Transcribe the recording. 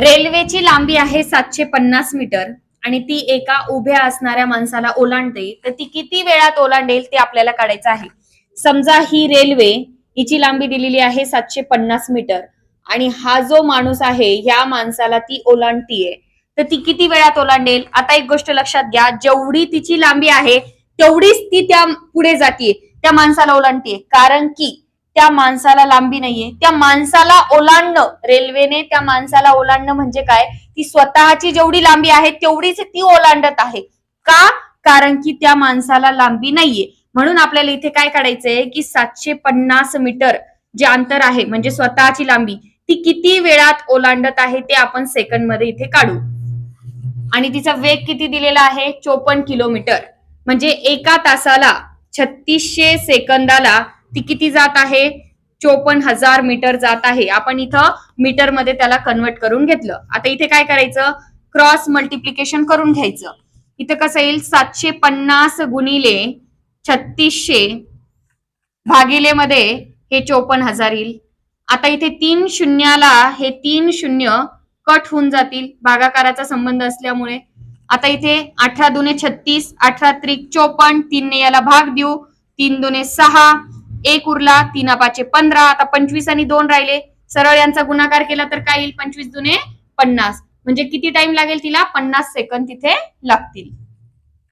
रेल्वेची लांबी आहे 750 मीटर आणि ती एका उभ्या असणाऱ्या माणसाला ओलांडते, तर ती किती वेळात ओलांडेल ते आपल्याला काढायचं आहे. समजा ही रेल्वे, हिची लांबी दिलेली आहे 750 मीटर आणि हा जो माणूस आहे ह्या माणसाला ती ओलांडतीये, तर ती किती वेळात ओलांडेल. आता एक गोष्ट लक्षात घ्या, जेवढी तिची लांबी आहे तेवढीच ती त्या पुढे जातीये, त्या माणसाला ओलांडतीये. कारण की त्या माणसाला लांबी नाहीये, त्या माणसाला ओलांडणं, रेल्वेने त्या माणसाला ओलांडणं म्हणजे काय, ती स्वतःची जेवढी लांबी आहे तेवढीच ती ओलांडत आहे. का? कारण की त्या माणसाला लांबी नाहीये. म्हणून आपल्याला इथे काय काढायचंय की 750 मीटर जे अंतर आहे म्हणजे स्वतःची लांबी, ती किती वेळात ओलांडत आहे ते आपण सेकंड मध्ये इथे काढू. आणि तिचा वेग किती दिलेला आहे, 54 किलोमीटर. म्हणजे एका तासाला 3600 सेकंदाला ती किती जात आहे, 54,000 मीटर जात आहे. आपण इथं मीटर मध्ये त्याला कन्वर्ट करून घेतलं. आता इथे काय करायचं, क्रॉस मल्टिप्लिकेशन करून घ्यायचं. इथं कसं येईल, 750 गुणिले 3600 भागिले मध्ये हे 54,000 येईल. आता इथे 3 शून्याला हे 3 शून्य कट होऊन जातील भागाकाराचा संबंध असल्यामुळे. आता इथे 18 दुने 36, 18 त्रिक 54, 3 ने याला भाग देऊ, 3 दुने 6, 1 उरला, 3 पाचे 15. आता 25 आणि 2 राहिले, सरळ यांचा गुणाकार केला तर काय येईल, 25 दुने 50. म्हणजे किती टाइम लागेल तिला, 50 सेकंद तिथे लागतील.